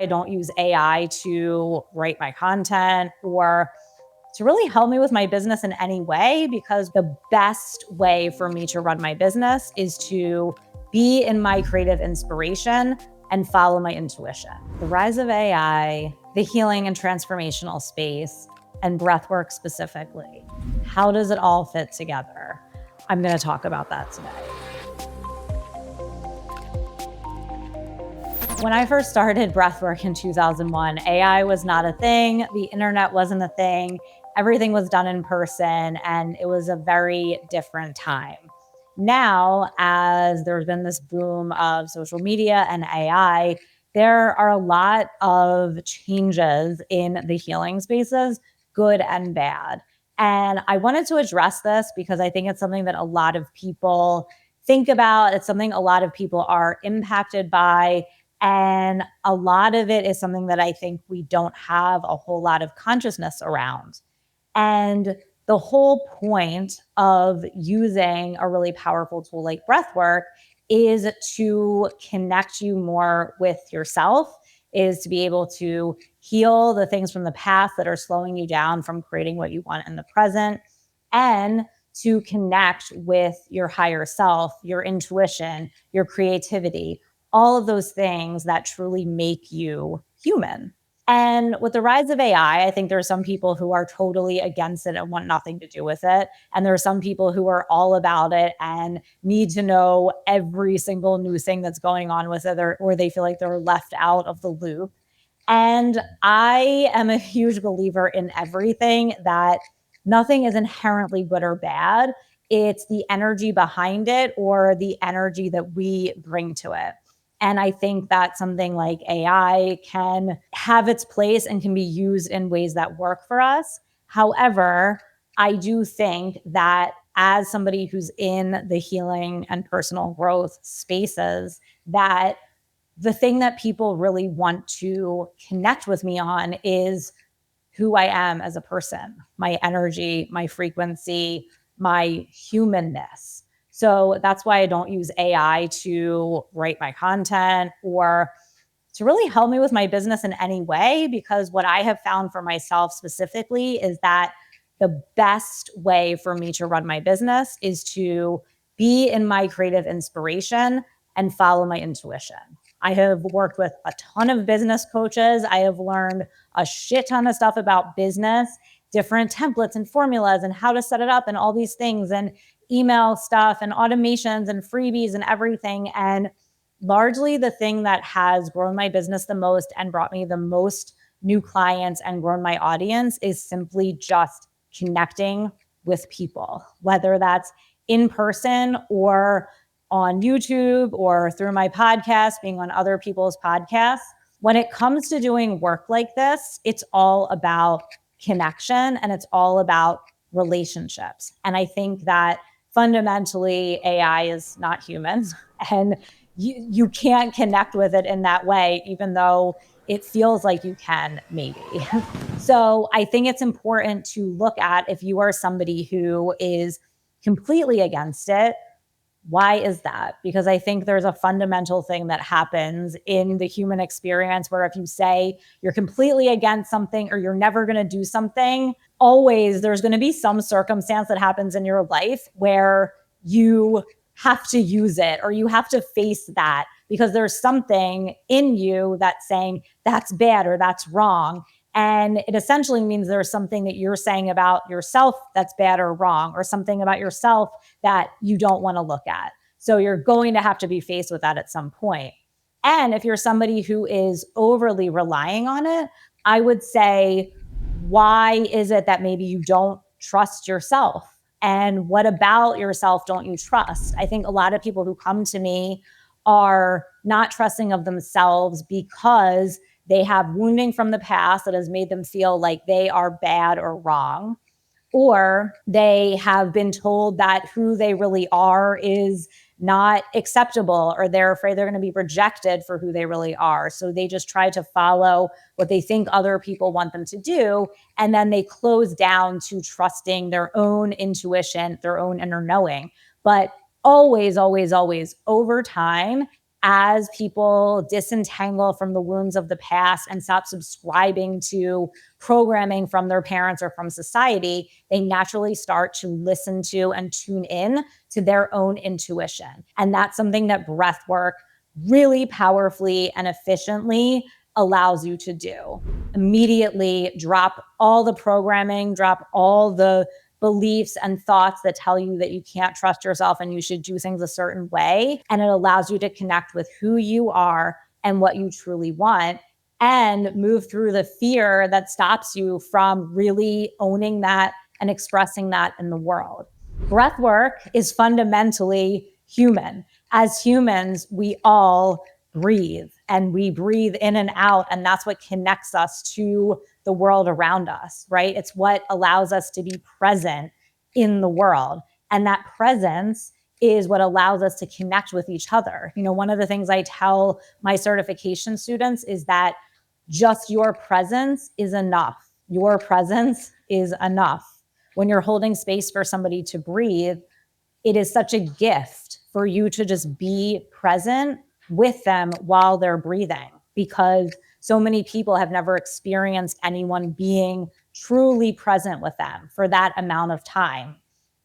I don't use AI to write my content or to really help me with my business in any way, because the best way for me to run my business is to be in my creative inspiration and follow my intuition. The rise of AI, the healing and transformational space, and breathwork specifically. How does it all fit together? I'm going to talk about that today. When I first started breathwork in 2001, AI was not a thing. The internet wasn't a thing. Everything was done in person, and it was a very different time. Now, as there's been this boom of social media and AI, there are a lot of changes in the healing spaces, good and bad. And I wanted to address this because I think it's something that a lot of people think about. It's something a lot of people are impacted by. And a lot of it is something that I think we don't have a whole lot of consciousness around. And the whole point of using a really powerful tool like breathwork is to connect you more with yourself, is to be able to heal the things from the past that are slowing you down from creating what you want in the present, and to connect with your higher self, your intuition, your creativity, all of those things that truly make you human. And with the rise of AI, I think there are some people who are totally against it and want nothing to do with it. And there are some people who are all about it and need to know every single new thing that's going on with it, or they feel like they're left out of the loop. And I am a huge believer in everything, that nothing is inherently good or bad. It's the energy behind it, or the energy that we bring to it. And I think that something like AI can have its place and can be used in ways that work for us. However, I do think that as somebody who's in the healing and personal growth spaces, that the thing that people really want to connect with me on is who I am as a person, my energy, my frequency, my humanness. So that's why I don't use AI to write my content or to really help me with my business in any way, because what I have found for myself specifically is that the best way for me to run my business is to be in my creative inspiration and follow my intuition. I have worked with a ton of business coaches. I have learned a shit ton of stuff about business, different templates and formulas and how to set it up and all these things, and email stuff and automations and freebies and everything. And largely the thing that has grown my business the most and brought me the most new clients and grown my audience is simply just connecting with people, whether that's in person or on YouTube or through my podcast, being on other people's podcasts. When it comes to doing work like this, it's all about connection and it's all about relationships. And I think that fundamentally AI is not human, and you can't connect with it in that way, even though it feels like you can, maybe. So I think it's important to look at, if you are somebody who is completely against it, why is that? Because I think there's a fundamental thing that happens in the human experience where if you say you're completely against something or you're never going to do something, always there's going to be some circumstance that happens in your life where you have to use it or you have to face that, because there's something in you that's saying that's bad or that's wrong. And it essentially means there's something that you're saying about yourself that's bad or wrong, or something about yourself that you don't want to look at. So you're going to have to be faced with that at some point. And if you're somebody who is overly relying on it, I would say, why is it that maybe you don't trust yourself? And what about yourself don't you trust? I think a lot of people who come to me are not trusting of themselves because they have wounding from the past that has made them feel like they are bad or wrong, or they have been told that who they really are is not acceptable, or they're afraid they're going to be rejected for who they really are. So they just try to follow what they think other people want them to do. And then they close down to trusting their own intuition, their own inner knowing. But always, always, always over time, as people disentangle from the wounds of the past and stop subscribing to programming from their parents or from society, they naturally start to listen to and tune in to their own intuition. And that's something that breath work really powerfully and efficiently allows you to do. Immediately drop all the programming, drop all the beliefs and thoughts that tell you that you can't trust yourself and you should do things a certain way. And it allows you to connect with who you are and what you truly want and move through the fear that stops you from really owning that and expressing that in the world. Breath work is fundamentally human. As humans, we all breathe and we breathe in and out. And that's what connects us to the world around us, right? It's what allows us to be present in the world. And that presence is what allows us to connect with each other. You know, one of the things I tell my certification students is that just your presence is enough. Your presence is enough. When you're holding space for somebody to breathe, it is such a gift for you to just be present with them while they're breathing, because so many people have never experienced anyone being truly present with them for that amount of time.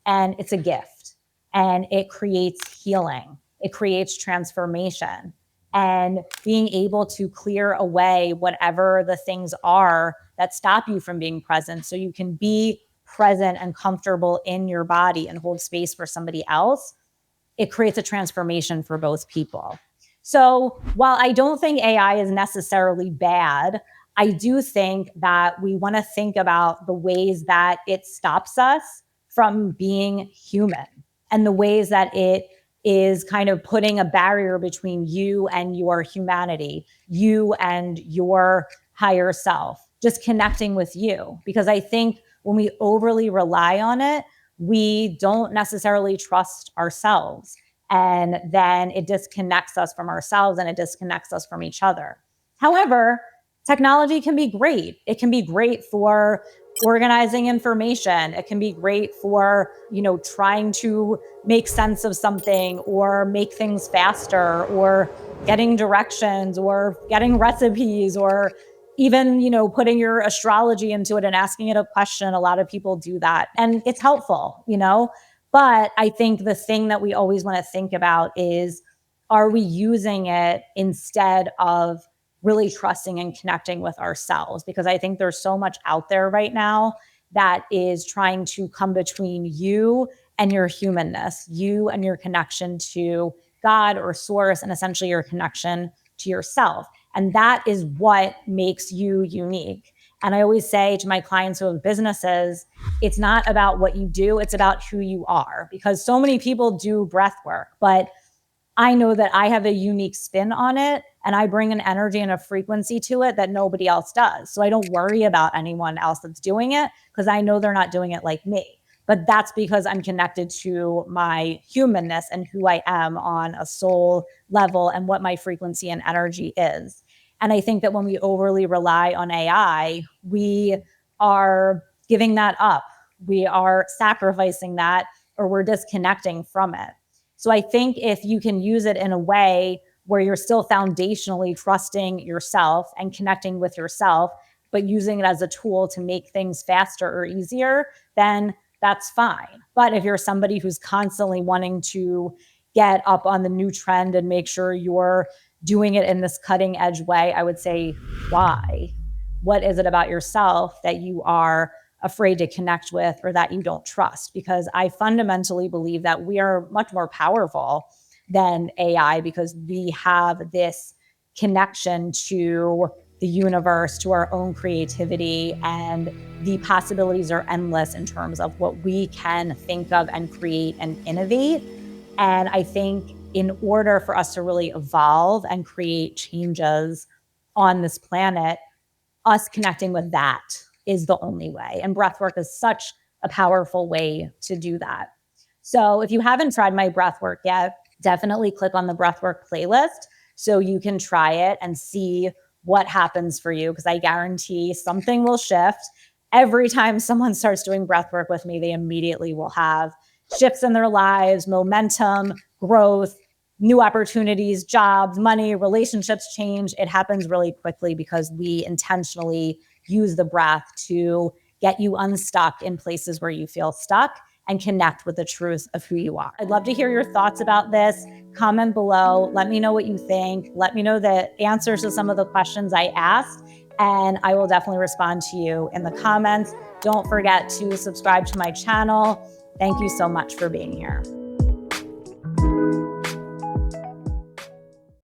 And it's a gift, and it creates healing. It creates transformation, and being able to clear away whatever the things are that stop you from being present so you can be present and comfortable in your body and hold space for somebody else. It creates a transformation for both people. So while I don't think AI is necessarily bad, I do think that we want to think about the ways that it stops us from being human and the ways that it is kind of putting a barrier between you and your humanity, you and your higher self, just connecting with you. Because I think when we overly rely on it, we don't necessarily trust ourselves. And then it disconnects us from ourselves and it disconnects us from each other. However, technology can be great. It can be great for organizing information. It can be great for, trying to make sense of something or make things faster or getting directions or getting recipes or even, putting your astrology into it and asking it a question. A lot of people do that and it's helpful. But I think the thing that we always want to think about is, are we using it instead of really trusting and connecting with ourselves? Because I think there's so much out there right now that is trying to come between you and your humanness, you and your connection to God or source, and essentially your connection to yourself. And that is what makes you unique. And I always say to my clients who have businesses, it's not about what you do, it's about who you are. Because so many people do breath work, but I know that I have a unique spin on it and I bring an energy and a frequency to it that nobody else does. So I don't worry about anyone else that's doing it because I know they're not doing it like me. But that's because I'm connected to my humanness and who I am on a soul level and what my frequency and energy is. And I think that when we overly rely on AI, we are giving that up. We are sacrificing that, or we're disconnecting from it. So I think if you can use it in a way where you're still foundationally trusting yourself and connecting with yourself, but using it as a tool to make things faster or easier, then that's fine. But if you're somebody who's constantly wanting to get up on the new trend and make sure you're doing it in this cutting edge way, I would say, why? What is it about yourself that you are afraid to connect with or that you don't trust? Because I fundamentally believe that we are much more powerful than AI because we have this connection to the universe, to our own creativity, and the possibilities are endless in terms of what we can think of and create and innovate. And I think in order for us to really evolve and create changes on this planet, us connecting with that is the only way. And breathwork is such a powerful way to do that. So if you haven't tried my breathwork yet, definitely click on the breathwork playlist so you can try it and see what happens for you, because I guarantee something will shift. Every time someone starts doing breathwork with me, they immediately will have shifts in their lives, momentum, growth, new opportunities, jobs, money, relationships change. It happens really quickly because we intentionally use the breath to get you unstuck in places where you feel stuck and connect with the truth of who you are. I'd love to hear your thoughts about this. Comment below. Let me know what you think. Let me know the answers to some of the questions I asked, and I will definitely respond to you in the comments. Don't forget to subscribe to my channel. Thank you so much for being here.